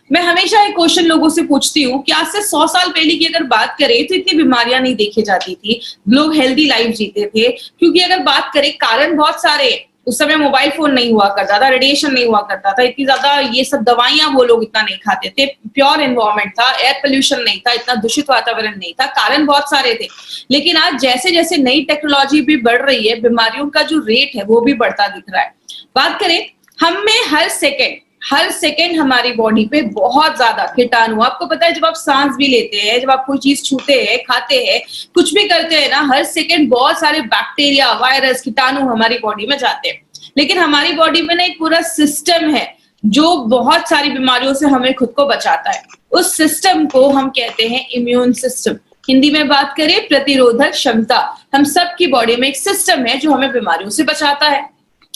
मैं हमेशा एक क्वेश्चन लोगों से पूछती हूँ कि आज से 100 साल पहले की अगर बात करें तो इतनी बीमारियां नहीं देखी जाती थी, लोग हेल्दी लाइफ जीते थे। क्योंकि अगर बात करें, कारण बहुत सारे हैं। उस समय मोबाइल फोन नहीं हुआ करता था, रेडिएशन नहीं हुआ करता था, इतनी ज्यादा ये सब दवाइयां वो लोग इतना नहीं खाते थे, प्योर एनवायरमेंट था, एयर पोल्यूशन नहीं था, इतना दूषित वातावरण नहीं था, कारण बहुत सारे थे। लेकिन आज जैसे जैसे नई टेक्नोलॉजी भी बढ़ रही है, बीमारियों का जो रेट है वो भी बढ़ता दिख रहा है। बात करें, हम में हर सेकेंड हमारी बॉडी पे बहुत ज्यादा कीटाणु, आपको पता है जब आप सांस भी लेते हैं, जब आप कोई चीज छूते हैं, खाते हैं, कुछ भी करते हैं ना, हर सेकेंड बहुत सारे बैक्टीरिया, वायरस, कीटाणु हमारी बॉडी में जाते हैं। लेकिन हमारी बॉडी में ना एक पूरा सिस्टम है जो बहुत सारी बीमारियों से हमें खुद को बचाता है। उस सिस्टम को हम कहते हैं इम्यून सिस्टम। हिंदी में बात करें, प्रतिरोधक क्षमता। हम सबकी बॉडी में एक सिस्टम है जो हमें बीमारियों से बचाता है।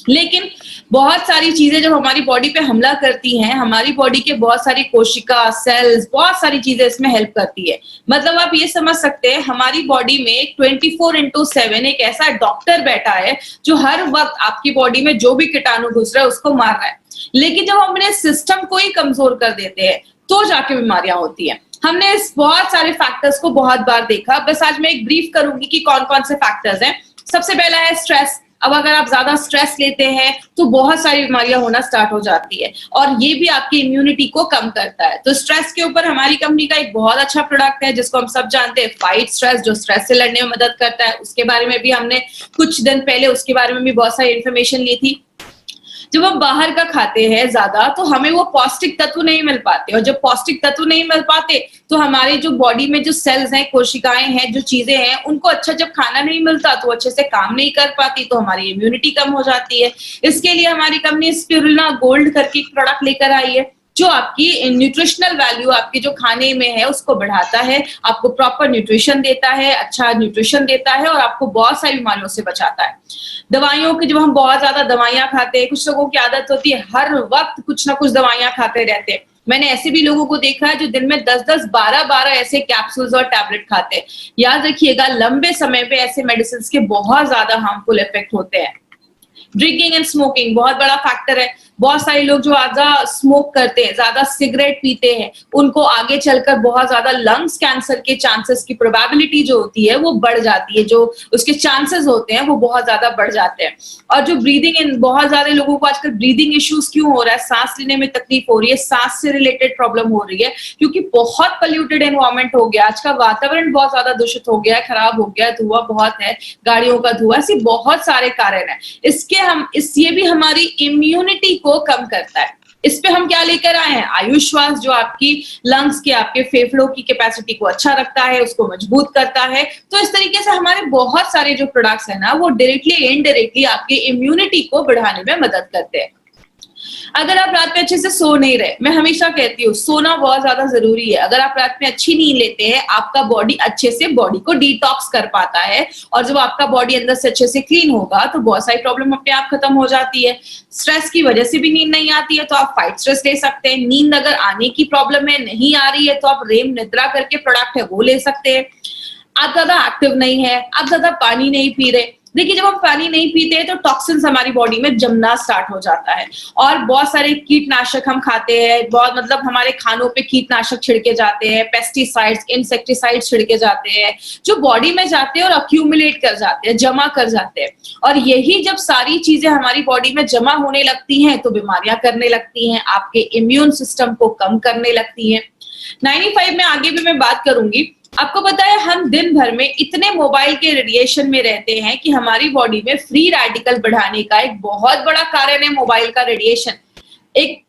लेकिन बहुत सारी चीजें जब हमारी बॉडी पे हमला करती हैं, हमारी बॉडी के बहुत सारी कोशिका, सेल्स, बहुत सारी चीजें इसमें हेल्प करती है। मतलब आप ये समझ सकते हैं, हमारी बॉडी में 24/7 एक ऐसा डॉक्टर बैठा है जो हर वक्त आपकी बॉडी में जो भी कीटाणु घुस रहा है उसको मार रहा है। लेकिन जब हम अपने सिस्टम को ही कमजोर कर देते हैं तो जाके बीमारियां होती हैं। हमने इस बहुत सारे फैक्टर्स को बहुत बार देखा। बस आज मैं एक ब्रीफ करूंगी कि कौन कौन से फैक्टर्स हैं। सबसे पहला है स्ट्रेस। अब अगर आप ज्यादा स्ट्रेस लेते हैं तो बहुत सारी बीमारियां होना स्टार्ट हो जाती है, और ये भी आपकी इम्यूनिटी को कम करता है। तो स्ट्रेस के ऊपर हमारी कंपनी का एक बहुत अच्छा प्रोडक्ट है जिसको हम सब जानते हैं, फाइट स्ट्रेस, जो स्ट्रेस से लड़ने में मदद करता है। उसके बारे में भी हमने कुछ दिन पहले उसके बारे में भी बहुत सारी इन्फॉर्मेशन ली थी। जब हम बाहर का खाते हैं ज्यादा तो हमें वो पौष्टिक तत्व नहीं मिल पाते, और जब पौष्टिक तत्व नहीं मिल पाते तो हमारे जो बॉडी में जो सेल्स हैं, कोशिकाएं हैं, जो चीजें हैं, उनको अच्छा जब खाना नहीं मिलता तो अच्छे से काम नहीं कर पाती, तो हमारी इम्यूनिटी कम हो जाती है। इसके लिए हमारी कंपनी स्पिरुलिना गोल्ड करके एक प्रोडक्ट लेकर आई है जो आपकी न्यूट्रिशनल वैल्यू, आपके जो खाने में है उसको बढ़ाता है, आपको प्रॉपर न्यूट्रिशन देता है, अच्छा न्यूट्रिशन देता है, और आपको बहुत सारी बीमारियों से बचाता है। दवाइयों की, जब हम बहुत ज्यादा दवाइयां खाते हैं, कुछ लोगों की आदत होती है हर वक्त कुछ ना कुछ दवाइयां खाते रहते हैं। मैंने ऐसे भी लोगों को देखा है जो दिन में 10-10, 12-12 ऐसे कैप्सूल्स और टैबलेट खाते हैं। याद रखिएगा, लंबे समय पे ऐसे मेडिसिन के बहुत ज्यादा हार्मफुल इफेक्ट होते हैं। ड्रिंकिंग एंड स्मोकिंग बहुत बड़ा फैक्टर है। बहुत सारे लोग जो ज्यादा स्मोक करते हैं, ज्यादा सिगरेट पीते हैं, उनको आगे चलकर बहुत ज्यादा लंग्स कैंसर के चांसेस की प्रोबेबिलिटी जो होती है वो बढ़ जाती है, जो उसके चांसेस होते हैं वो बहुत ज्यादा बढ़ जाते हैं। और जो ब्रीदिंग इन, बहुत ज्यादा लोगों को आजकल ब्रीदिंग इश्यूज क्यों हो रहा है, सांस लेने में तकलीफ हो रही है, सांस से रिलेटेड प्रॉब्लम हो रही है, क्योंकि बहुत पोल्यूटेड एनवायरमेंट हो गया। आज का वातावरण बहुत ज्यादा दूषित हो गया है, खराब हो गया है, धुआं बहुत है, गाड़ियों का धुआं, ऐसे बहुत सारे कारण है। ये भी हमारी इम्यूनिटी को कम करता है। इस पे हम क्या लेकर आए हैं, आयुश्वास, जो आपकी लंग्स के, आपके फेफड़ों की कैपेसिटी को अच्छा रखता है, उसको मजबूत करता है। तो इस तरीके से हमारे बहुत सारे जो प्रोडक्ट्स है ना, वो डायरेक्टली इनडायरेक्टली आपकी इम्यूनिटी को बढ़ाने में मदद करते हैं। अगर आप रात में अच्छे से सो नहीं रहे, मैं हमेशा कहती हूँ सोना बहुत ज्यादा जरूरी है। अगर आप रात में अच्छी नींद लेते हैं, आपका बॉडी अच्छे से बॉडी को डिटॉक्स कर पाता है, और जब आपका बॉडी अंदर से अच्छे से क्लीन होगा तो बहुत सारी प्रॉब्लम अपने आप खत्म हो जाती है। स्ट्रेस की वजह से भी नींद नहीं आती है तो आप फाइट स्ट्रेस ले सकते हैं। नींद अगर आने की प्रॉब्लम है, नहीं आ रही है, तो आप रेम निद्रा करके प्रोडक्ट है वो ले सकते हैं। आप ज्यादा एक्टिव नहीं है, आप ज्यादा पानी नहीं पी रहे, देखिए जब हम पानी नहीं पीते हैं तो टॉक्सिन्स हमारी बॉडी में जमना स्टार्ट हो जाता है, और बहुत सारे कीटनाशक हम खाते हैं, बहुत मतलब हमारे खानों पे कीटनाशक छिड़के जाते हैं, पेस्टिसाइड्स, इंसेक्टिसाइड्स छिड़के जाते हैं, जो बॉडी में जाते हैं और अक्यूमुलेट कर जाते हैं, जमा कर जाते हैं। और यही जब सारी चीजें हमारी बॉडी में जमा होने लगती हैं तो बीमारियां करने लगती हैं, आपके इम्यून सिस्टम को कम करने लगती हैं। 95 में आगे भी मैं बात करूंगी। आपको पता है हम दिन भर में इतने मोबाइल के रेडिएशन में रहते हैं कि हमारी बॉडी में फ्री रेडिकल बढ़ाने का एक बहुत बड़ा कारण है मोबाइल का रेडिएशन। एक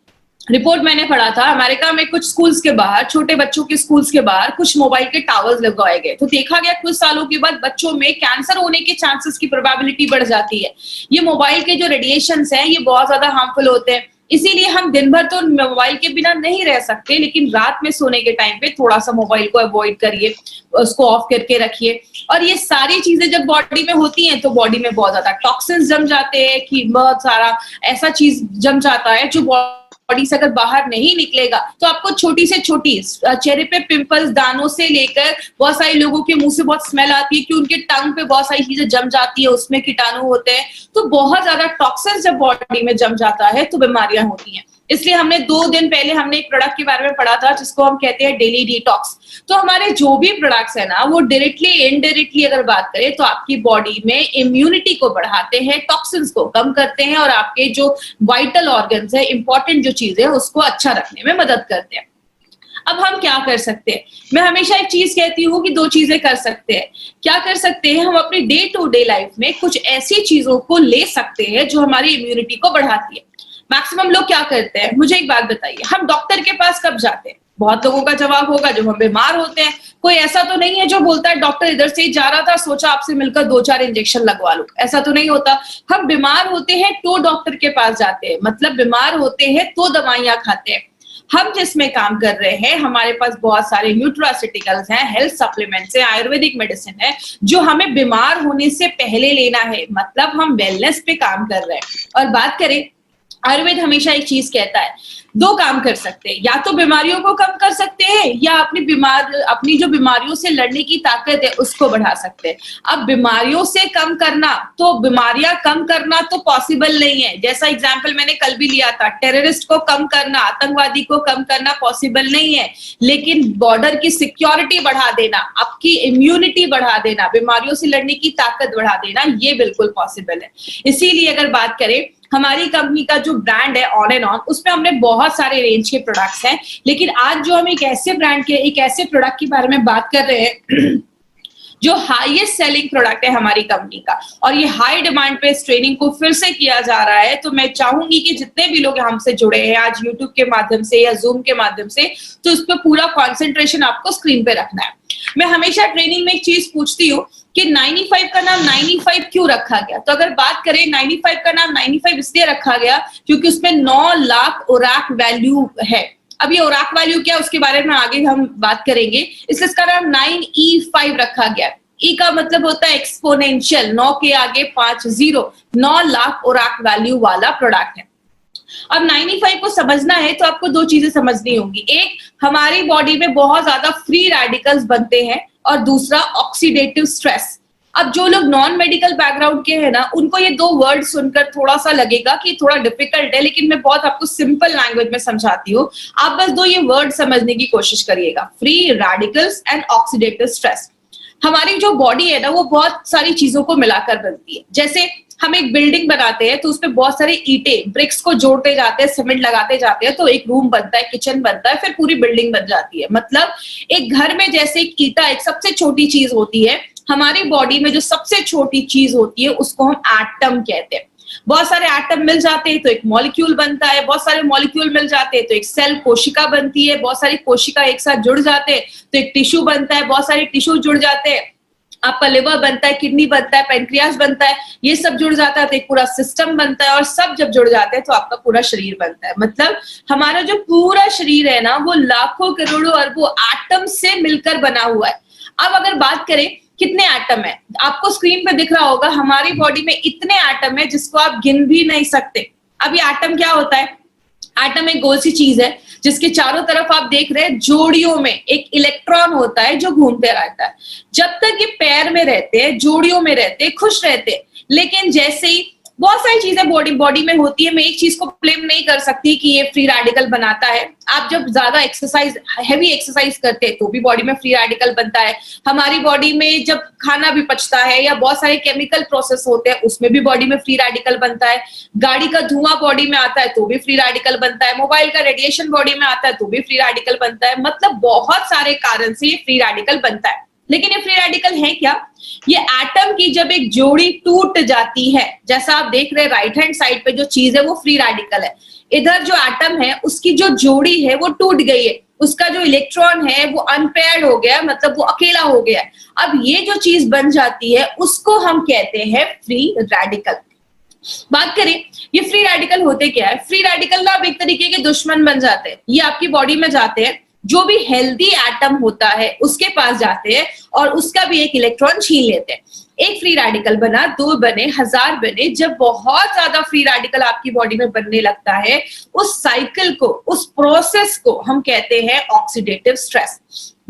रिपोर्ट मैंने पढ़ा था, अमेरिका में कुछ स्कूल्स के बाहर, छोटे बच्चों के स्कूल्स के बाहर कुछ मोबाइल के टावर्स लगाए गए, तो देखा गया कुछ सालों के बाद बच्चों में कैंसर होने के चांसेस की प्रोबेबिलिटी बढ़ जाती है। ये मोबाइल के जो रेडिएशंस हैं ये बहुत ज्यादा हार्मफुल होते हैं। इसीलिए हम दिन भर तो मोबाइल के बिना नहीं रह सकते, लेकिन रात में सोने के टाइम पे थोड़ा सा मोबाइल को अवॉइड करिए, उसको ऑफ करके रखिए। और ये सारी चीजें जब बॉडी में होती हैं तो बॉडी में बहुत ज्यादा टॉक्सिन्स जम जाते हैं, कि बहुत सारा ऐसा चीज जम जाता है जो बॉडी से अगर बाहर नहीं निकलेगा तो आपको छोटी से छोटी चेहरे पे पिंपल्स, दानों से लेकर बहुत सारे लोगों के मुंह से बहुत स्मेल आती है कि उनके टंग पे बहुत सारी चीजें जम जाती है, उसमें कीटाणु होते हैं। तो बहुत ज्यादा टॉक्सिन्स जब बॉडी में जम जाता है तो बीमारियां होती हैं। इसलिए हमने 2 दिन पहले हमने एक प्रोडक्ट के बारे में पढ़ा था जिसको हम कहते हैं डेली डिटॉक्स। तो हमारे जो भी प्रोडक्ट्स है ना वो डायरेक्टली इनडायरेक्टली अगर बात करें तो आपकी बॉडी में इम्यूनिटी को बढ़ाते हैं, टॉक्सिन्स को कम करते हैं और आपके जो वाइटल ऑर्गन्स है, इंपॉर्टेंट जो चीजें उसको अच्छा रखने में मदद करते हैं। अब हम क्या कर सकते हैं? मैं हमेशा एक चीज कहती हूँ कि 2 चीजें कर सकते हैं। क्या कर सकते हैं? हम अपनी डे टू डे लाइफ में कुछ ऐसी चीजों को ले सकते हैं जो हमारी इम्यूनिटी को बढ़ाती है। मैक्सिमम लोग क्या करते हैं, मुझे एक बात बताइए, हम डॉक्टर के पास कब जाते हैं? बहुत लोगों का जवाब होगा जब हम बीमार होते हैं। कोई ऐसा तो नहीं है जो बोलता है डॉक्टर इधर से ही जा रहा था, सोचा आपसे मिलकर 2-4 इंजेक्शन लगवा लूं। ऐसा तो नहीं होता। हम बीमार होते हैं तो डॉक्टर के पास जाते हैं, मतलब बीमार होते हैं तो दवाइयां खाते हैं। हम जिसमें काम कर रहे हैं, हमारे पास बहुत सारे न्यूट्रास्यूटिकल्स हैं, हेल्थ सप्लीमेंट्स हैं, आयुर्वेदिक मेडिसिन है जो हमें बीमार होने से पहले लेना है, मतलब हम वेलनेस पे काम कर रहे हैं। और बात करें, आयुर्वेद हमेशा एक चीज कहता है, 2 काम कर सकते हैं, या तो बीमारियों को कम कर सकते हैं या अपनी जो बीमारियों से लड़ने की ताकत है उसको बढ़ा सकते हैं। अब बीमारियों से कम करना, तो बीमारियां कम करना तो पॉसिबल नहीं है। जैसा एग्जांपल मैंने कल भी लिया था, टेररिस्ट को कम करना, आतंकवादी को कम करना पॉसिबल नहीं है, लेकिन बॉर्डर की सिक्योरिटी बढ़ा देना, आपकी इम्यूनिटी बढ़ा देना, बीमारियों से लड़ने की ताकत बढ़ा देना, ये बिल्कुल पॉसिबल है। इसीलिए अगर बात करें, हमारी कंपनी का जो ब्रांड है ऑन एंड ऑन, उसमें हमने बहुत सारे रेंज के प्रोडक्ट्स हैं, लेकिन आज जो हम एक ऐसे ब्रांड के, एक ऐसे प्रोडक्ट के बारे में बात कर रहे हैं जो हाईएस्ट सेलिंग प्रोडक्ट है हमारी कंपनी का, और ये हाई डिमांड पे इस ट्रेनिंग को फिर से किया जा रहा है। तो मैं चाहूंगी कि जितने भी लोग हमसे जुड़े हैं आज यूट्यूब के माध्यम से या जूम के माध्यम से, तो उस पर पूरा कॉन्सेंट्रेशन आपको स्क्रीन पे रखना है। मैं हमेशा ट्रेनिंग में एक चीज पूछती हूँ कि 95 का नाम 95 क्यों रखा गया? तो अगर बात करें, 95 का नाम 95 इसलिए रखा गया क्योंकि उसमें 9 लाख ओराक वैल्यू है। अब ये ओराक वैल्यू क्या है उसके बारे में आगे हम बात करेंगे, इसलिए इसका नाम 9E5 रखा गया। ई का मतलब होता है एक्सपोनेंशियल, 9 के आगे 5 0, 9 लाख ओराक वैल्यू वाला प्रोडक्ट है। अब 95 को समझना है तो आपको 2 चीजें समझनी होंगी। एक, हमारी बॉडी में बहुत ज्यादा फ्री रेडिकल्स बनते हैं, और दूसरा ऑक्सीडेटिव स्ट्रेस। अब जो लोग नॉन मेडिकल बैकग्राउंड के हैं ना, उनको ये 2 वर्ड सुनकर थोड़ा सा लगेगा कि थोड़ा डिफिकल्ट है, लेकिन मैं बहुत आपको सिंपल लैंग्वेज में समझाती हूँ। आप बस 2 ये वर्ड समझने की कोशिश करिएगा, free radicals and oxidative stress. हमारी जो बॉडी है ना वो बहुत सारी चीजों को मिलाकर बनती है। जैसे हम एक बिल्डिंग बनाते हैं तो उसमें बहुत सारे ईंटें, ब्रिक्स को जोड़ते जाते हैं, सीमेंट लगाते जाते हैं, तो एक रूम बनता है, किचन बनता है, फिर पूरी बिल्डिंग बन जाती है। मतलब एक घर में जैसे एक ईंटा एक सबसे छोटी चीज होती है, हमारी बॉडी में जो सबसे छोटी चीज होती है उसको हम एटम कहते हैं। बहुत सारे एटम मिल जाते हैं तो एक मॉलिक्यूल बनता है, बहुत सारे मॉलिक्यूल मिल जाते हैं तो एक सेल, कोशिका बनती है, बहुत सारी कोशिका एक साथ जुड़ जाते हैं तो एक टिश्यू बनता है, बहुत सारे टिश्यू जुड़ जाते हैं, आपका लिवर बनता है, किडनी बनता है, पैंक्रियास बनता है, ये सब जुड़ जाता है तो एक पूरा सिस्टम बनता है, और सब जब जुड़ जाते हैं तो आपका पूरा शरीर बनता है। मतलब हमारा जो पूरा शरीर है ना वो लाखों करोड़ों अरबों एटम से मिलकर बना हुआ है। अब अगर बात करें कितने एटम है, आपको स्क्रीन पे दिख रहा होगा हमारी बॉडी में इतने एटम है जिसको आप गिन भी नहीं सकते। अब ये एटम क्या होता है? एटम एक गोल सी चीज है जिसके चारों तरफ आप देख रहे हैं जोड़ियों में एक इलेक्ट्रॉन होता है जो घूमते रहता है। जब तक ये पैर में रहते हैं, जोड़ियों में रहते हैं, खुश रहते हैं, लेकिन जैसे ही बहुत सारी चीजें बॉडी में होती है, मैं एक चीज को ब्लेम नहीं कर सकती कि ये फ्री रेडिकल बनाता है। आप जब ज्यादा एक्सरसाइज, हैवी एक्सरसाइज करते हैं तो भी बॉडी में फ्री रेडिकल बनता है। हमारी बॉडी में जब खाना भी पचता है या बहुत सारे केमिकल प्रोसेस होते हैं उसमें भी बॉडी में फ्री रेडिकल बनता है। गाड़ी का धुआं बॉडी में आता है तो भी फ्री रेडिकल बनता है। मोबाइल का रेडिएशन बॉडी में आता है तो भी फ्री रेडिकल बनता है। मतलब बहुत सारे कारण से ये फ्री रेडिकल बनता है। लेकिन ये फ्री रेडिकल है क्या? ये एटम की जब एक जोड़ी टूट जाती है, जैसा आप देख रहे हैं राइट हैंड साइड पे जो चीज है वो फ्री रेडिकल है। इधर जो एटम है उसकी जो जोड़ी है वो टूट गई है, उसका जो इलेक्ट्रॉन है वो अनपेयर्ड हो गया, मतलब वो अकेला हो गया। अब ये जो चीज बन जाती है उसको हम कहते हैं फ्री रेडिकल। बात करें ये फ्री रेडिकल होते क्या है? फ्री रेडिकल ना अब एक तरीके के दुश्मन बन जाते हैं। ये आपकी बॉडी में जाते हैं, जो भी हेल्दी एटम होता है उसके पास जाते हैं और उसका भी एक इलेक्ट्रॉन छीन लेते हैं। एक फ्री रेडिकल बना, 2 बने, 1000 बने। जब बहुत ज्यादा फ्री रेडिकल आपकी बॉडी में बनने लगता है, उस साइकिल को, उस प्रोसेस को हम कहते हैं ऑक्सीडेटिव स्ट्रेस।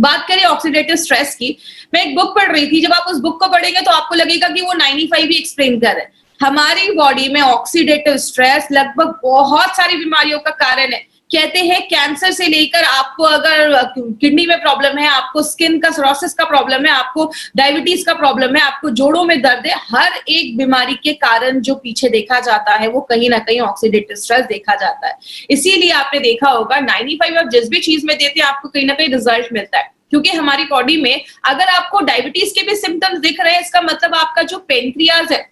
बात करें ऑक्सीडेटिव स्ट्रेस की, मैं एक बुक पढ़ रही थी। जब आप उस बुक को पढ़ेंगे तो आपको लगेगा कि वो 95 भी एक्सप्लेन कर रहे हैं। हमारी बॉडी में ऑक्सीडेटिव स्ट्रेस लगभग बहुत सारी बीमारियों का कारण है। कहते हैं कैंसर से लेकर आपको अगर किडनी में प्रॉब्लम है, आपको स्किन का सोरोसिस का प्रॉब्लम है, आपको डायबिटीज का प्रॉब्लम है, आपको जोड़ों में दर्द है, हर एक बीमारी के कारण जो पीछे देखा जाता है वो कहीं ना कहीं ऑक्सीडेटिव स्ट्रेस देखा जाता है। इसीलिए आपने देखा होगा 95 आप जिस भी चीज में देते हैं आपको कहीं ना कहीं रिजल्ट मिलता है, क्योंकि हमारी बॉडी में अगर आपको डायबिटीज के भी सिम्टम्स दिख रहे हैं, इसका मतलब आपका जो पेनक्रियाज है,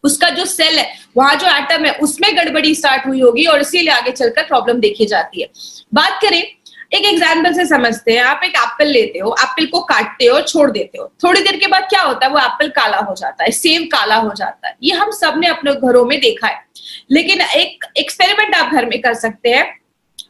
उसका जो सेल है, वहां जो एटम है, उसमें गड़बड़ी स्टार्ट हुई होगी और इसीलिए आगे चलकर प्रॉब्लम देखी जाती है। बात करें एक एग्जाम्पल से समझते हैं। आप एक एप्पल लेते हो, एप्पल को काटते हो, छोड़ देते हो, थोड़ी देर के बाद क्या होता है, वो एप्पल काला हो जाता है, सेब काला हो जाता है। ये हम सब ने अपने घरों में देखा है। लेकिन एक एक्सपेरिमेंट आप घर में कर सकते हैं।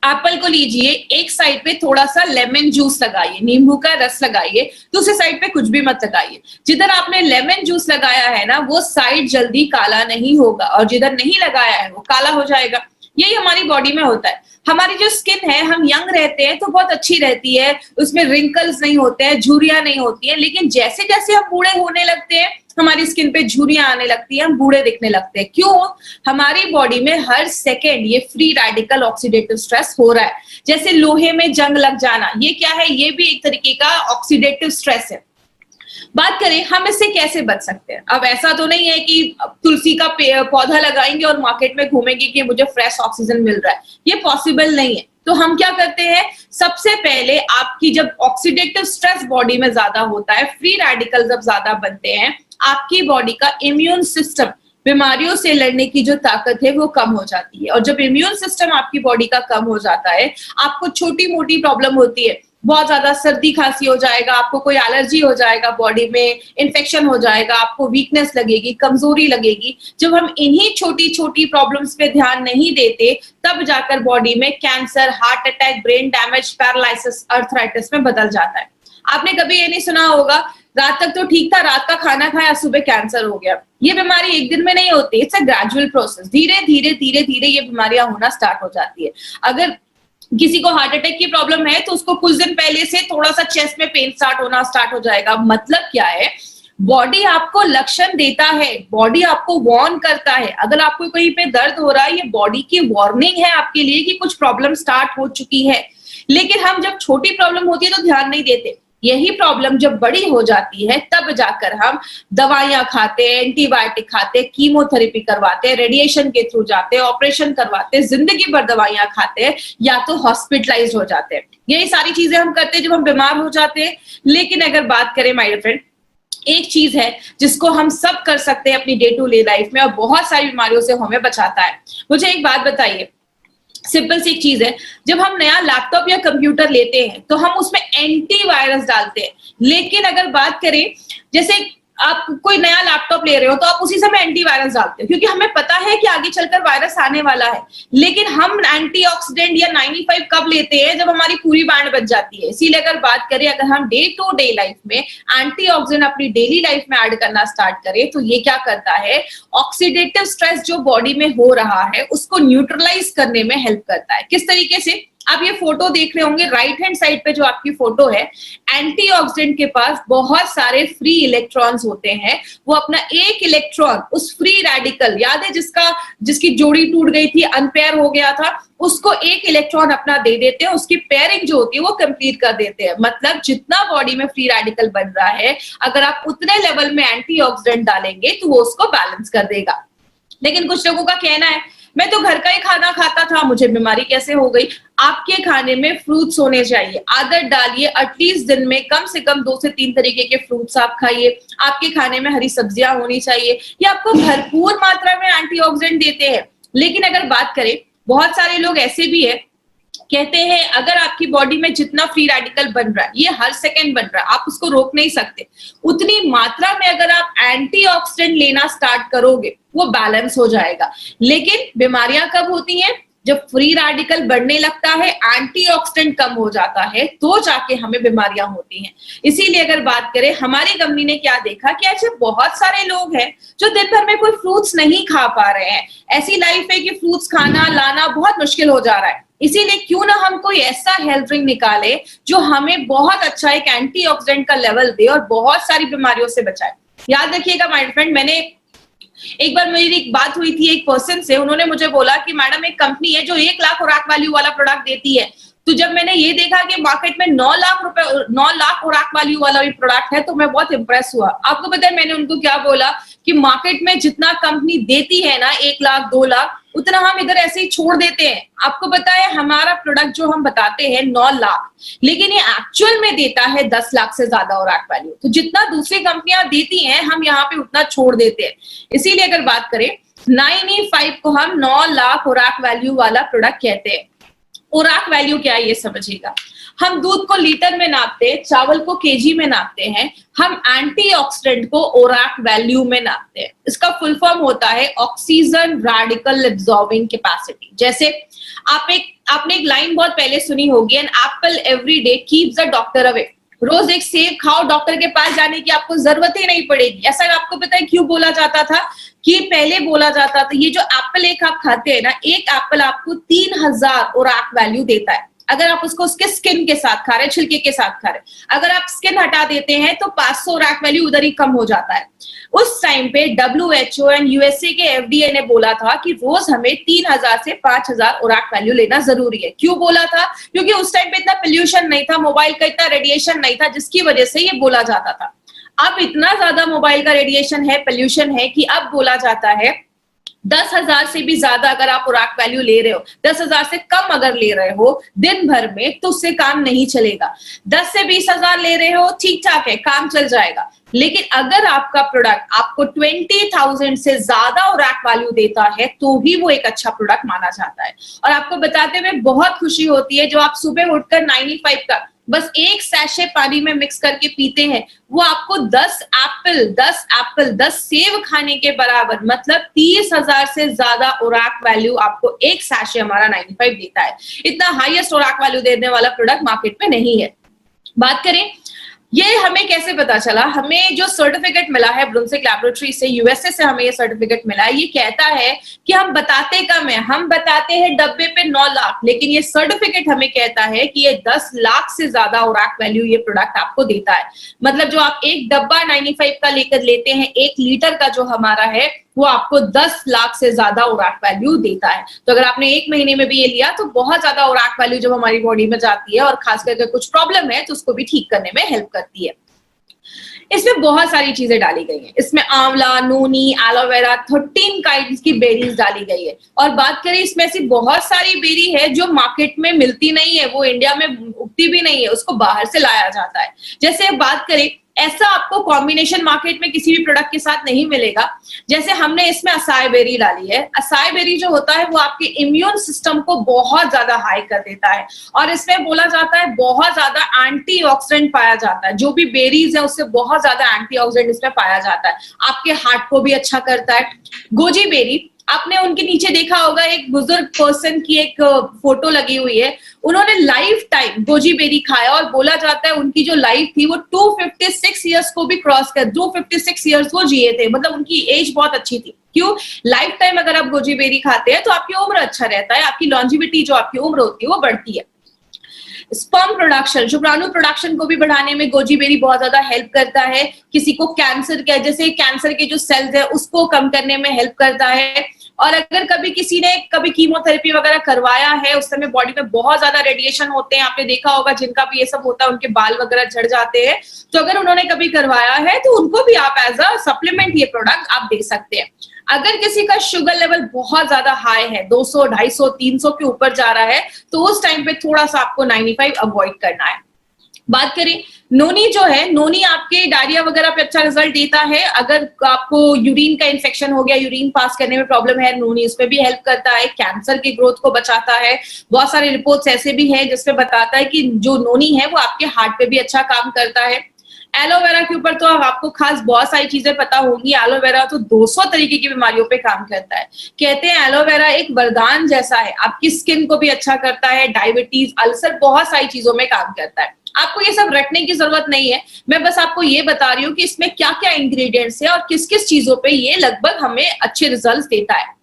एप्पल को लीजिए, एक साइड पे थोड़ा सा लेमन जूस लगाइए, नींबू का रस लगाइए, दूसरे साइड पे कुछ भी मत लगाइए। जिधर आपने लेमन जूस लगाया है ना, वो साइड जल्दी काला नहीं होगा और जिधर नहीं लगाया है वो काला हो जाएगा। यही हमारी बॉडी में होता है। हमारी जो स्किन है, हम यंग रहते हैं तो बहुत अच्छी रहती है, उसमें रिंकल्स नहीं होते हैं, झुर्रियां नहीं होती हैं। लेकिन जैसे जैसे हम बूढ़े होने लगते हैं, हमारी स्किन पे झुर्रियां आने लगती है, हम बूढ़े दिखने लगते हैं। क्यों? हमारी बॉडी में हर सेकेंड ये फ्री रेडिकल ऑक्सीडेटिव स्ट्रेस हो रहा है। जैसे लोहे में जंग लग जाना, ये क्या है? ये भी एक तरीके का ऑक्सीडेटिव स्ट्रेस है। बात करें हम इससे कैसे बच सकते हैं। अब ऐसा तो नहीं है कि तुलसी का पौधा लगाएंगे और मार्केट में घूमेंगे कि मुझे फ्रेश ऑक्सीजन मिल रहा है, ये पॉसिबल नहीं है। तो हम क्या करते हैं, सबसे पहले आपकी जब ऑक्सीडेटिव स्ट्रेस बॉडी में ज्यादा होता है, फ्री रेडिकल जब ज्यादा बनते हैं, आपकी बॉडी का इम्यून सिस्टम, बीमारियों से लड़ने की जो ताकत है वो कम हो जाती है। और जब इम्यून सिस्टम आपकी बॉडी का कम हो जाता है, आपको छोटी मोटी प्रॉब्लम होती है, बहुत ज्यादा सर्दी खांसी हो जाएगा, आपको कोई एलर्जी हो जाएगा, बॉडी में इन्फेक्शन हो जाएगा, आपको वीकनेस लगेगी, कमजोरी लगेगी। जब हम इन्हीं छोटी छोटी प्रॉब्लम्स पे ध्यान नहीं देते, तब जाकर बॉडी में cancer, heart attack, brain damage, paralysis, arthritis में बदल जाता है। आपने कभी ये नहीं सुना होगा, रात तक तो ठीक था, रात का खाना खाया, सुबह कैंसर हो गया। ये बीमारी एक दिन में नहीं होती, इट्स अ ग्रेजुअल प्रोसेस। धीरे धीरे धीरे धीरे ये बीमारियां होना स्टार्ट हो जाती है। अगर किसी को हार्ट अटैक की प्रॉब्लम है तो उसको कुछ दिन पहले से थोड़ा सा चेस्ट में पेन स्टार्ट हो जाएगा। मतलब क्या है, बॉडी आपको लक्षण देता है, बॉडी आपको वार्न करता है। अगर आपको कहीं पे दर्द हो रहा है, ये बॉडी की वार्निंग है आपके लिए कि कुछ प्रॉब्लम स्टार्ट हो चुकी है। लेकिन हम जब छोटी प्रॉब्लम होती है तो ध्यान नहीं देते। यही प्रॉब्लम जब बड़ी हो जाती है, तब जाकर हम दवाइयां खाते हैं, एंटीबायोटिक खाते हैं, कीमोथेरेपी करवाते हैं, रेडिएशन के थ्रू जाते हैं, ऑपरेशन करवाते हैं, जिंदगी भर दवाइयां खाते हैं, या तो हॉस्पिटलाइज हो जाते हैं। यही सारी चीजें हम करते हैं जब हम बीमार हो जाते हैं। लेकिन अगर बात करें माय डियर फ्रेंड, एक चीज है जिसको हम सब कर सकते हैं अपनी डे टू डे लाइफ में और बहुत सारी बीमारियों से हमें बचाता है। मुझे एक बात बताइए, सिंपल सी एक चीज है, जब हम नया लैपटॉप या कंप्यूटर लेते हैं तो हम उसमें एंटीवायरस डालते हैं। लेकिन अगर बात करें, जैसे आप कोई नया लैपटॉप ले रहे हो तो आप उसी समय एंटीवायरस डालते हो, क्योंकि हमें पता है कि आगे चलकर वायरस आने वाला है। लेकिन हम एंटीऑक्सीडेंट या 95 कब लेते हैं, जब हमारी पूरी बैंड बच जाती है। इसीलिए अगर बात करें, अगर हम डे टू डे लाइफ में एंटीऑक्सीडेंट अपनी डेली लाइफ में ऐड करना स्टार्ट करें, तो ये क्या करता है, ऑक्सीडेटिव स्ट्रेस जो बॉडी में हो रहा है उसको न्यूट्रलाइज करने में हेल्प करता है। किस तरीके से? आप ये फोटो देख रहे होंगे, राइट हैंड साइड पे जो आपकी फोटो है, एंटीऑक्सीडेंट के पास बहुत सारे फ्री इलेक्ट्रॉन्स होते हैं। वो अपना एक इलेक्ट्रॉन उस फ्री रेडिकल, याद है जिसकी जोड़ी टूट गई थी, अनपेयर हो गया था, उसको एक इलेक्ट्रॉन अपना दे देते हैं, उसकी पेयरिंग जो होती है वो कंप्लीट कर देते हैं। मतलब जितना बॉडी में फ्री रेडिकल बन रहा है, अगर आप उतने लेवल में एंटीऑक्सीडेंट डालेंगे तो वो उसको बैलेंस कर देगा। लेकिन कुछ लोगों का कहना है, मैं तो घर का ही खाना खाता था, मुझे बीमारी कैसे हो गई? आपके खाने में फ्रूट्स होने चाहिए। आदत डालिए, एटलीस्ट दिन में कम से कम 2 से 3 तरीके के फ्रूट्स आप खाइए। आपके खाने में हरी सब्जियां होनी चाहिए, ये आपको भरपूर मात्रा में एंटीऑक्सीडेंट देते हैं। लेकिन अगर बात करें, बहुत सारे लोग ऐसे भी है, कहते हैं अगर आपकी बॉडी में जितना फ्री रेडिकल बन रहा है, ये हर सेकंड बन रहा है, आप उसको रोक नहीं सकते। उतनी मात्रा में अगर आप एंटीऑक्सीडेंट लेना स्टार्ट करोगे, वो बैलेंस हो जाएगा। लेकिन बीमारियां कब होती हैं? जब फ्री रेडिकल बढ़ने लगता है, एंटीऑक्सीडेंट कम हो जाता है, तो जाके हमें बीमारियां होती हैं। इसीलिए अगर बात करें, हमारी कंपनी ने क्या देखा कि ऐसे बहुत सारे लोग हैं जो दिन भर में कोई फ्रूट्स नहीं खा पा रहे हैं। ऐसी लाइफ है कि फ्रूट्स खाना लाना बहुत मुश्किल हो जा रहा है। इसीलिए क्यों ना हम कोई ऐसा हेल्थ ड्रिंक निकाले जो हमें बहुत अच्छा एक एंटीऑक्सीडेंट का लेवल दे और बहुत सारी बीमारियों से बचाए। याद रखिएगा माय फ्रेंड, मैंने एक बार मेरी एक बात हुई थी एक पर्सन से, उन्होंने मुझे बोला कि मैडम एक कंपनी है जो 1 लाख ओराक वैल्यू वाला प्रोडक्ट देती है, तो जब मैंने ये देखा कि मार्केट में 9 लाख ओराक वैल्यू वाला भी प्रोडक्ट है तो मैं बहुत इंप्रेस हुआ। आपको पता है मैंने उनको क्या बोला कि मार्केट में जितना कंपनी देती है ना 1 लाख 2 लाख, उतना हम इधर ऐसे ही छोड़ देते हैं। आपको पता है हमारा प्रोडक्ट जो हम बताते हैं 9 लाख, लेकिन ये एक्चुअल में देता है 10 लाख से ज्यादा ओराक वैल्यू। तो जितना दूसरी कंपनियां देती हैं हम यहाँ पे उतना छोड़ देते हैं। इसीलिए अगर बात करें 9E5 को हम 9 लाख ओराक वैल्यू वाला प्रोडक्ट कहते हैं। ओराक वैल्यू क्या है ये समझिएगा। हम दूध को लीटर में नापते हैं, चावल को केजी में नापते हैं, हम एंटीऑक्सीडेंट को ओराक वैल्यू में नापते हैं। इसका फुल फॉर्म होता है ऑक्सीजन रेडिकल एब्जॉर्बिंग कैपेसिटी। जैसे आपने एक लाइन बहुत पहले सुनी होगी, an apple every day keeps the doctor away. रोज एक सेब खाओ, डॉक्टर के पास जाने की आपको जरूरत ही नहीं पड़ेगी। ऐसा आपको पता है क्यों बोला जाता था? कि पहले बोला जाता था ये जो एप्पल एक आप खाते हैं ना, एक एप्पल आपको 3000 ओराक वैल्यू देता है अगर आप उसको उसके स्किन के साथ खा रहे हैं, छिलके के साथ खा रहे हैं। अगर आप स्किन हटा देते हैं तो 500 ओराक वैल्यू उधर ही कम हो जाता है। उस टाइम पे WHO एंड यूएसए के FDA ने बोला था कि रोज हमें 3000 से 5000 ओराक वैल्यू लेना जरूरी है। क्यों बोला था? क्योंकि उस टाइम पे इतना पोल्यूशन नहीं था, मोबाइल का इतना रेडिएशन नहीं था, जिसकी वजह से ये बोला जाता था। अब इतना ज्यादा मोबाइल का रेडिएशन है, पोल्यूशन है कि अब बोला जाता है 10,000 से भी ज्यादा अगर आप ओराक वैल्यू ले रहे हो, 10,000 से कम अगर ले रहे हो दिन भर में, तो उससे काम नहीं चलेगा। 10 से 20,000 ले रहे हो ठीक ठाक है, काम चल जाएगा। लेकिन अगर आपका प्रोडक्ट आपको 20,000 से ज्यादा ओराक वैल्यू देता है तो ही वो एक अच्छा प्रोडक्ट माना जाता है। और आपको बताते हुए बहुत खुशी होती है, जो आप सुबह उठकर 9E5 का बस एक सैशे पानी में मिक्स करके पीते हैं, वो आपको 10 सेब खाने के बराबर, मतलब 30,000 से ज्यादा ओराक वैल्यू आपको एक सैशे हमारा 9E5 देता है। इतना हाईएस्ट ओराक वैल्यू देने वाला प्रोडक्ट मार्केट में नहीं है। बात करें ये हमें कैसे पता चला? हमें जो सर्टिफिकेट मिला है ब्रुंसविक लैबोरेटरी से, यूएसए से हमें ये सर्टिफिकेट मिला है। ये कहता है कि हम बताते कम है, हम बताते हैं डब्बे पे 9 लाख, लेकिन ये सर्टिफिकेट हमें कहता है कि ये 10 लाख से ज्यादा ओराक वैल्यू ये प्रोडक्ट आपको देता है। मतलब जो आप एक डब्बा 9E5 का लेकर लेते हैं, 1 लीटर का जो हमारा है, वो आपको 10 लाख से ज्यादा ओराक वैल्यू देता है। तो अगर आपने 1 महीने में भी ये लिया तो बहुत ज्यादा ओराक वैल्यू जब हमारी बॉडी में जाती है, और खास करके कुछ प्रॉब्लम है तो उसको भी ठीक करने में हेल्प करती है। इसमें बहुत सारी चीजें डाली गई हैं। इसमें आंवला, नोनी, एलोवेरा, 13 काइंड्स की बेरीज डाली गई है। और बात करें इसमें ऐसी बहुत सारी बेरी है जो मार्केट में मिलती नहीं है, वो इंडिया में उगती भी नहीं है, उसको बाहर से लाया जाता है। जैसे बात करें, ऐसा आपको कॉम्बिनेशन मार्केट में किसी भी प्रोडक्ट के साथ नहीं मिलेगा। जैसे हमने इसमें असाई बेरी डाली है। असाई बेरी जो होता है वो आपके इम्यून सिस्टम को बहुत ज्यादा हाई कर देता है, और इसमें बोला जाता है बहुत ज्यादा एंटीऑक्सीडेंट पाया जाता है। जो भी बेरीज है उससे बहुत ज्यादा एंटीऑक्सीडेंट इसमें पाया जाता है। आपके हार्ट को भी अच्छा करता है। गोजी बेरी, आपने उनके नीचे देखा होगा एक बुजुर्ग पर्सन की एक फोटो लगी हुई है। उन्होंने लाइफ टाइम गोजी बेरी खाया, और बोला जाता है उनकी जो लाइफ थी वो 256 ईयर्स को भी क्रॉस कर, 256 ईयर्स वो जिए थे। मतलब उनकी एज बहुत अच्छी थी। क्यों? लाइफ टाइम अगर आप गोजी बेरी खाते हैं तो आपकी उम्र अच्छा रहता है, आपकी लॉन्जिविटी जो आपकी उम्र होती है वो बढ़ती है। स्पर्म प्रोडक्शन, शुक्राणु प्रोडक्शन को भी बढ़ाने में गोजी बेरी बहुत ज्यादा हेल्प करता है। किसी को कैंसर के, जैसे कैंसर के जो सेल्स है उसको कम करने में हेल्प करता है। और अगर कभी किसी ने कभी कीमोथेरेपी वगैरह करवाया है, उस समय बॉडी में बहुत ज्यादा रेडिएशन होते हैं, आपने देखा होगा जिनका भी ये सब होता है उनके बाल वगैरह झड़ जाते हैं, तो अगर उन्होंने कभी करवाया है तो उनको भी आप एज अ सप्लीमेंट ये प्रोडक्ट आप दे सकते हैं। अगर किसी का शुगर लेवल बहुत ज्यादा हाई है, 200, 250, 300 के ऊपर जा रहा है, तो उस टाइम पे थोड़ा सा आपको 9E5 अवॉइड करना है। बात करें नोनी जो है, नोनी आपके डायरिया वगैरह पे अच्छा रिजल्ट देता है। अगर आपको यूरिन का इन्फेक्शन हो गया, यूरिन पास करने में प्रॉब्लम है, नोनी उसमें भी हेल्प करता है। कैंसर की ग्रोथ को बचाता है। बहुत सारे रिपोर्ट्स ऐसे भी हैं जिसमें बताता है कि जो नोनी है वो आपके हार्ट पे भी अच्छा काम करता है। एलोवेरा के ऊपर तो आपको खास बहुत सारी चीजें पता होंगी। एलोवेरा तो 200 तरीके की बीमारियों पे काम करता है। कहते हैं एलोवेरा एक वरदान जैसा है, आपकी स्किन को भी अच्छा करता है, डायबिटीज, अल्सर, बहुत सारी चीजों में काम करता है। आपको ये सब रटने की जरूरत नहीं है, मैं बस आपको ये बता रही हूँ कि इसमें क्या क्या इंग्रेडिएंट्स है और किस किस चीजों पे ये लगभग हमें अच्छे रिजल्ट्स देता है।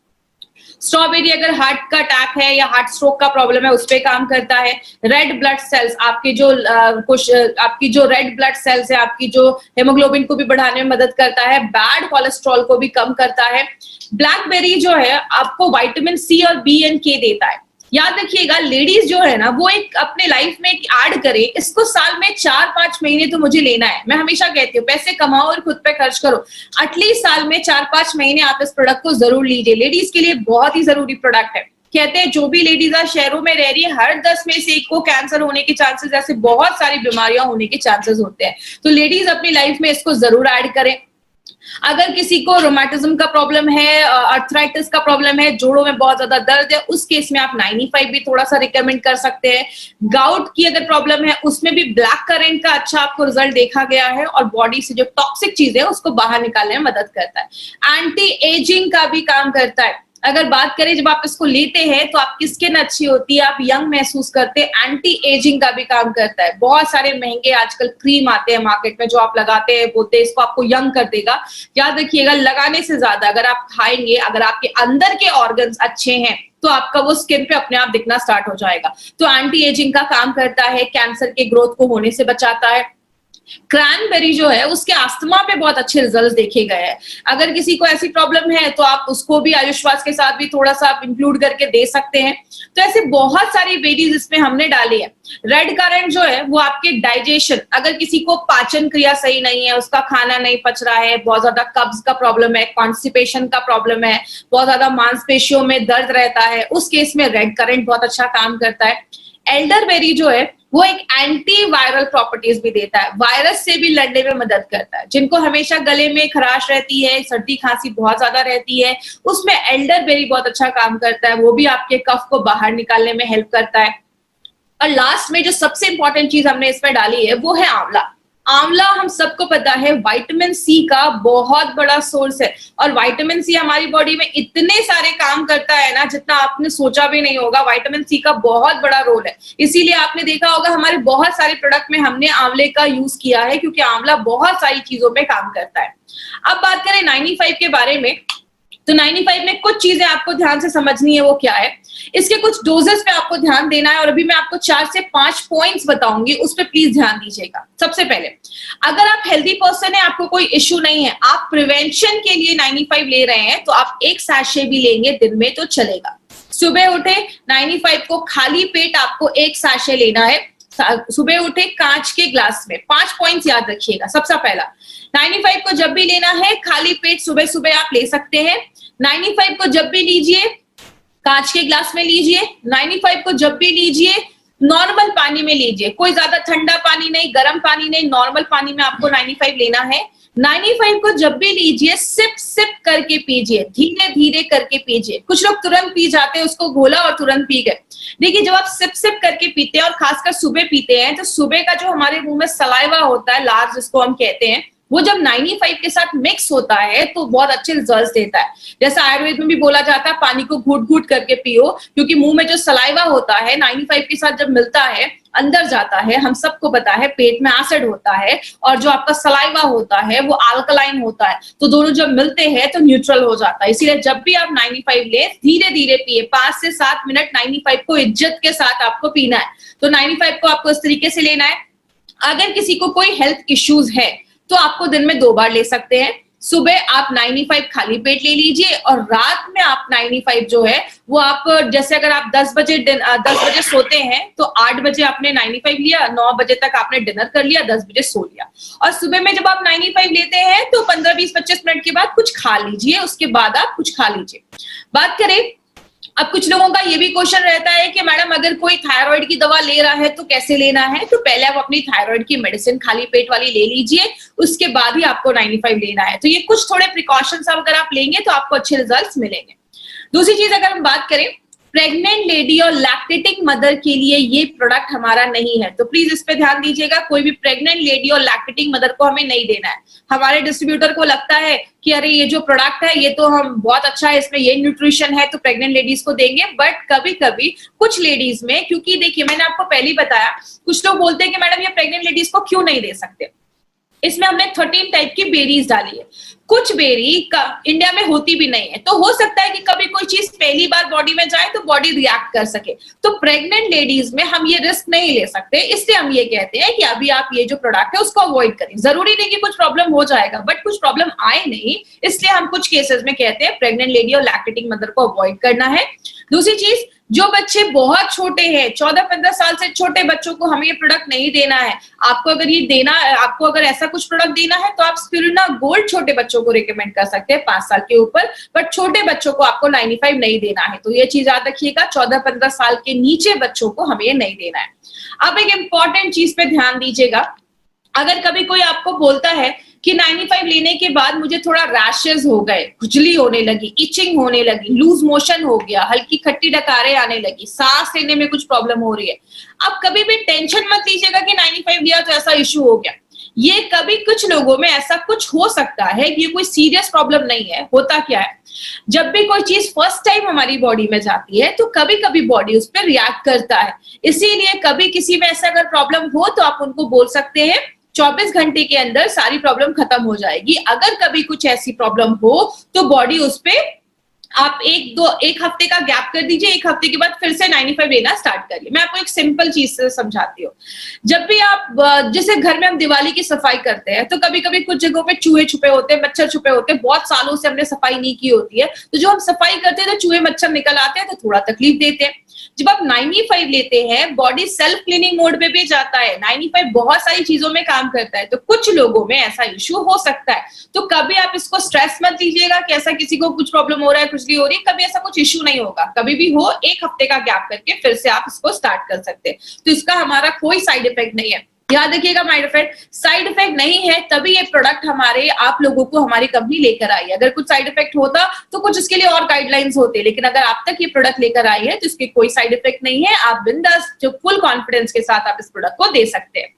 स्ट्रॉबेरी अगर हार्ट का अटैक है या हार्ट स्ट्रोक का प्रॉब्लम है उस पे काम करता है। रेड ब्लड सेल्स, आपके जो आपकी जो रेड ब्लड सेल्स है, आपकी जो हेमोग्लोबिन को भी बढ़ाने में मदद करता है। बैड कोलेस्ट्रॉल को भी कम करता है। ब्लैकबेरी जो है आपको विटामिन सी और बी एंड के देता है। याद रखिएगा, लेडीज जो है ना वो एक अपने लाइफ में ऐड करे, इसको साल में 4-5 महीने तो मुझे लेना है। मैं हमेशा कहती हूँ पैसे कमाओ और खुद पे खर्च करो। एटलीस्ट साल में 4-5 महीने आप इस प्रोडक्ट को जरूर लीजिए। लेडीज के लिए बहुत ही जरूरी प्रोडक्ट है। कहते हैं जो भी लेडीज आज शहरों में रह रही है, हर 10 में से एक को कैंसर होने के चांसेस, ऐसे बहुत सारी बीमारियां होने के चांसेस होते हैं। तो लेडीज अपनी लाइफ में इसको जरूर ऐड करें। अगर किसी को रोमेटिज्म का प्रॉब्लम है, अर्थराइटिस का प्रॉब्लम है, जोड़ों में बहुत ज्यादा दर्द है, उस केस में आप 95 भी थोड़ा सा रिकमेंड कर सकते हैं। गाउट की अगर प्रॉब्लम है उसमें भी ब्लैक करेंट का अच्छा आपको रिजल्ट देखा गया है और बॉडी से जो टॉक्सिक चीज है उसको बाहर निकालने में मदद करता है। एंटी एजिंग का भी काम करता है। अगर बात करें जब आप इसको लेते हैं तो आपकी स्किन अच्छी होती है, आप यंग महसूस करते हैं। एंटी एजिंग का भी काम करता है। बहुत सारे महंगे आजकल क्रीम आते हैं मार्केट में जो आप लगाते हैं, बोलते हैं इसको आपको यंग कर देगा। याद रखिएगा, लगाने से ज्यादा अगर आप खाएंगे, अगर आपके अंदर के ऑर्गन्स अच्छे हैं तो आपका वो स्किन पे अपने आप दिखना स्टार्ट हो जाएगा। तो एंटी एजिंग का काम करता है, कैंसर के ग्रोथ को होने से बचाता है। क्रैनबेरी जो है उसके अस्थमा पे बहुत अच्छे रिजल्ट्स देखे गए हैं। अगर किसी को ऐसी प्रॉब्लम है तो आप उसको भी आयुष्वास के साथ भी थोड़ा सा आप इंक्लूड करके दे सकते हैं। तो ऐसे बहुत सारी बेरीज इसमें हमने डाली है। रेड करेंट जो है वो आपके डाइजेशन, अगर किसी को पाचन क्रिया सही नहीं है, उसका खाना नहीं पच रहा है, बहुत ज्यादा कब्ज का प्रॉब्लम है, कॉन्स्टिपेशन का प्रॉब्लम है, बहुत ज्यादा मांसपेशियों में दर्द रहता है, उस केस में रेड करेंट बहुत अच्छा काम करता है। एल्डरबेरी जो है वो एक एंटी वायरल प्रॉपर्टीज भी देता है, वायरस से भी लड़ने में मदद करता है। जिनको हमेशा गले में खराश रहती है, सर्दी खांसी बहुत ज्यादा रहती है, उसमें एल्डरबेरी बहुत अच्छा काम करता है। वो भी आपके कफ को बाहर निकालने में हेल्प करता है। और लास्ट में जो सबसे इंपॉर्टेंट चीज हमने इसमें डाली है वो है आंवला। आंवला हम सबको पता है विटामिन सी का बहुत बड़ा सोर्स है और विटामिन सी हमारी बॉडी में इतने सारे काम करता है ना जितना आपने सोचा भी नहीं होगा। विटामिन सी का बहुत बड़ा रोल है, इसीलिए आपने देखा होगा हमारे बहुत सारे प्रोडक्ट में हमने आंवले का यूज किया है, क्योंकि आंवला बहुत सारी चीजों में काम करता है। अब बात करें 95 के बारे में, तो 95 में कुछ चीजें आपको ध्यान से समझनी है। वो क्या है, इसके कुछ डोजेस पे आपको ध्यान देना है और अभी मैं आपको 4 से 5 पॉइंट्स बताऊंगी, उस पे प्लीज ध्यान दीजिएगा। सबसे पहले, अगर आप हेल्दी पर्सन है, आपको कोई इश्यू नहीं है, आप प्रिवेंशन के लिए 95 ले रहे हैं, तो आप एक सैशे भी लेंगे दिन में तो चलेगा। सुबह उठे 95 को खाली पेट आपको एक सैशे लेना है। सुबह उठे कांच के ग्लास में। 5 पॉइंट्स याद रखिएगा। सबसे पहला, 95 को जब भी लेना है खाली पेट सुबह सुबह आप ले सकते हैं। 95 को जब भी लीजिए कांच के ग्लास में लीजिए। 95 को जब भी लीजिए नॉर्मल पानी में लीजिए, कोई ज्यादा ठंडा पानी नहीं, गर्म पानी नहीं, नॉर्मल पानी में आपको 95 लेना है। 95 को जब भी लीजिए सिप सिप करके पीजिए, धीरे धीरे करके पीजिए। कुछ लोग तुरंत पी जाते हैं, उसको घोला और तुरंत पी गए। देखिए, जब आप सिप सिप करके पीते हैं और खासकर सुबह पीते हैं, तो सुबह का जो हमारे मुंह में सलाइवा होता है, लार जिसको हम कहते हैं, वो जब 95 के साथ मिक्स होता है तो बहुत अच्छे रिजल्ट्स देता है। जैसा आयुर्वेद में भी बोला जाता है पानी को घूट घूट करके पियो, क्योंकि मुंह में जो सलाइवा होता है 95 के साथ जब मिलता है अंदर जाता है। हम सबको पता है पेट में एसिड होता है और जो आपका सलाइवा होता है वो अल्कलाइन होता है, तो दोनों जब मिलते हैं तो न्यूट्रल हो जाता है। इसीलिए जब भी आप 95 ले धीरे धीरे पिए, 5 से 7 मिनट 95 को इज्जत के साथ आपको पीना है। तो 95 को आपको इस तरीके से लेना है। अगर किसी को कोई हेल्थ इश्यूज है तो आपको दिन में 2 बार ले सकते हैं। सुबह आप 95 खाली पेट ले लीजिए और रात में आप 95 जो है वो आप, जैसे अगर आप 10 बजे सोते हैं तो 8 बजे आपने 95 लिया, 9 बजे तक आपने डिनर कर लिया, 10 बजे सो लिया। और सुबह में जब आप 95 लेते हैं तो 15, 20, 25 मिनट के बाद कुछ खा लीजिए, उसके बाद आप कुछ खा लीजिए। बात करें, अब कुछ लोगों का ये भी क्वेश्चन रहता है कि मैडम अगर कोई थायराइड की दवा ले रहा है तो कैसे लेना है। तो पहले आप अपनी थायराइड की मेडिसिन खाली पेट वाली ले लीजिए, उसके बाद ही आपको 95 लेना है। तो ये कुछ थोड़े प्रिकॉशंस अगर आप लेंगे तो आपको अच्छे रिजल्ट्स मिलेंगे। दूसरी चीज अगर हम बात करें, प्रेग्नेंट लेडी और लैक्टेटिंग मदर के लिए ये प्रोडक्ट हमारा नहीं है, तो प्लीज इस पे ध्यान दीजिएगा। कोई भी प्रेग्नेंट लेडी और लैक्टेटिंग मदर को हमें नहीं देना है। हमारे डिस्ट्रीब्यूटर को लगता है कि अरे ये जो प्रोडक्ट है ये तो हम बहुत अच्छा है, इसमें ये न्यूट्रिशन है, तो प्रेग्नेंट लेडीज को देंगे। बट कभी कभी कुछ लेडीज में, क्योंकि देखिए मैंने आपको पहले ही बताया, कुछ लोग बोलते हैं कि मैडम ये प्रेग्नेंट लेडीज को क्यों नहीं दे सकते। इसमें हमने 13 टाइप की बेरीज डाली है। कुछ बेरी इंडिया में होती भी नहीं है, तो हो सकता है कि कभी कोई चीज पहली बार बॉडी में जाए तो बॉडी रिएक्ट कर सके। तो प्रेग्नेंट लेडीज में हम ये रिस्क नहीं ले सकते, इसलिए हम ये कहते हैं कि अभी आप ये जो प्रोडक्ट है उसको अवॉइड करें। जरूरी नहीं कि कुछ प्रॉब्लम हो जाएगा, बट कुछ प्रॉब्लम आए नहीं, इसलिए हम कुछ केसेस में कहते हैं प्रेग्नेंट लेडी और लैक्टेटिंग मदर को अवॉइड करना है। दूसरी चीज, जो बच्चे बहुत छोटे हैं, 14-15 साल से छोटे बच्चों को हमें ये प्रोडक्ट नहीं देना है। आपको अगर ऐसा कुछ प्रोडक्ट देना है तो आप स्पिरुलिना गोल्ड छोटे बच्चों को रिकमेंड कर सकते हैं 5 साल के ऊपर, बट छोटे बच्चों को आपको 95 नहीं देना है। तो ये चीज याद रखिएगा, 14-15 साल के नीचे बच्चों को हमें ये नहीं देना है। अब एक इंपॉर्टेंट चीज पे ध्यान दीजिएगा, अगर कभी कोई आपको बोलता है कि 95 लेने के बाद मुझे थोड़ा रैशेस हो गए, खुजली होने लगी, इचिंग होने लगी, लूज मोशन हो गया, हल्की खट्टी डकारें आने लगी, सांस लेने में कुछ प्रॉब्लम हो रही है, आप कभी भी टेंशन मत लीजिएगा कि 95 लिया तो ऐसा इश्यू हो गया। ये कभी कुछ लोगों में ऐसा कुछ हो सकता है, ये कोई सीरियस प्रॉब्लम नहीं है। होता क्या है, जब भी कोई चीज फर्स्ट टाइम हमारी बॉडी में जाती है तो कभी कभी बॉडी उस पर रिएक्ट करता है। इसीलिए कभी किसी में ऐसा अगर प्रॉब्लम हो तो आप उनको बोल सकते हैं 24 घंटे के अंदर सारी प्रॉब्लम खत्म हो जाएगी। अगर कभी कुछ ऐसी प्रॉब्लम हो तो बॉडी उस पे आप एक हफ्ते का गैप कर दीजिए, एक हफ्ते के बाद फिर से 95 लेना स्टार्ट करिए। मैं आपको एक सिंपल चीज से समझाती हूँ। जब भी आप जैसे घर में हम दिवाली की सफाई करते हैं तो कभी कभी कुछ जगहों पे चूहे छुपे होते हैं, मच्छर छुपे होते हैं, बहुत सालों से हमने सफाई नहीं की होती है, तो जो हम सफाई करते हैं तो चूहे मच्छर निकल आते हैं तो थोड़ा तकलीफ देते हैं। जब आप 95 लेते हैं, बॉडी सेल्फ क्लीनिंग मोड पे भी जाता है, 95 बहुत सारी चीजों में काम करता है, तो कुछ लोगों में ऐसा इश्यू हो सकता है। तो कभी आप इसको स्ट्रेस मत लीजिएगा कि ऐसा किसी को कुछ प्रॉब्लम हो रहा है, खुजली हो रही है, कभी ऐसा कुछ इश्यू नहीं होगा। कभी भी हो, एक हफ्ते का गैप करके फिर से आप इसको स्टार्ट कर सकते हैं। तो इसका हमारा कोई साइड इफेक्ट नहीं है। याद रखिएगा, साइड इफेक्ट नहीं है, तभी ये प्रोडक्ट आप लोगों को हमारी कंपनी लेकर आई है। अगर कुछ साइड इफेक्ट होता तो कुछ इसके लिए और गाइडलाइंस होते, लेकिन अगर आप तक ये प्रोडक्ट लेकर आई है तो इसके कोई साइड इफेक्ट नहीं है। आप बिंदास जो फुल कॉन्फिडेंस के साथ आप इस प्रोडक्ट को दे सकते हैं।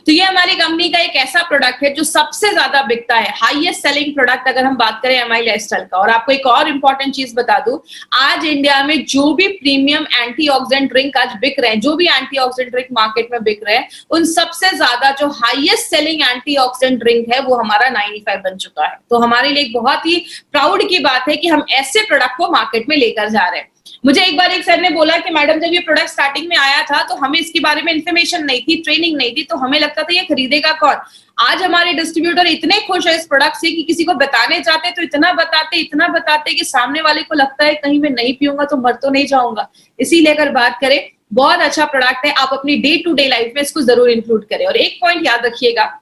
तो ये हमारी कंपनी का एक ऐसा प्रोडक्ट है जो सबसे ज्यादा बिकता है, हाईएस्ट सेलिंग प्रोडक्ट अगर हम बात करें एमआई लाइफस्टाइल का। और आपको एक और इंपॉर्टेंट चीज बता दूं, आज इंडिया में जो भी प्रीमियम एंटीऑक्सीडेंट ड्रिंक आज बिक रहे हैं, जो भी एंटीऑक्सीडेंट ड्रिंक मार्केट में बिक रहे हैं, उन सबसे ज्यादा जो हाईएस्ट सेलिंग एंटीऑक्सीडेंट ड्रिंक है वो हमारा 95 बन चुका है। तो हमारे लिए एक बहुत ही प्राउड की बात है कि हम ऐसे प्रोडक्ट को मार्केट में लेकर जा रहे हैं। मुझे एक बार एक सर ने बोला कि मैडम जब ये प्रोडक्ट स्टार्टिंग में आया था तो हमें इसके बारे में इन्फॉर्मेशन नहीं थी, ट्रेनिंग नहीं थी, तो हमें लगता था ये खरीदेगा कौन। आज हमारे डिस्ट्रीब्यूटर इतने खुश है इस प्रोडक्ट से कि किसी को बताने जाते तो इतना बताते कि सामने वाले को लगता है कहीं मैं नहीं पीऊंगा तो मर तो नहीं जाऊंगा। इसीलिए अगर बात करें, बहुत अच्छा प्रोडक्ट है, आप अपनी डे टू डे लाइफ में इसको जरूर इंक्लूड करें। और एक पॉइंट याद रखिएगा,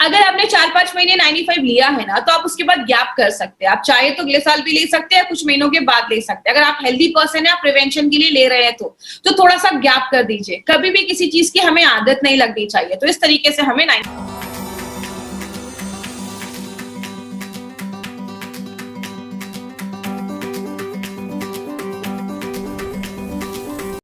अगर आपने 4-5 महीने 95 लिया है ना, तो आप उसके बाद गैप कर सकते हैं। आप चाहे तो अगले साल भी ले सकते हैं, कुछ महीनों के बाद ले सकते हैं। अगर आप हेल्दी पर्सन है, आप प्रिवेंशन के लिए ले रहे हैं तो थोड़ा सा गैप कर दीजिए। कभी भी किसी चीज की हमें आदत नहीं लगनी चाहिए। तो इस तरीके से हमें 95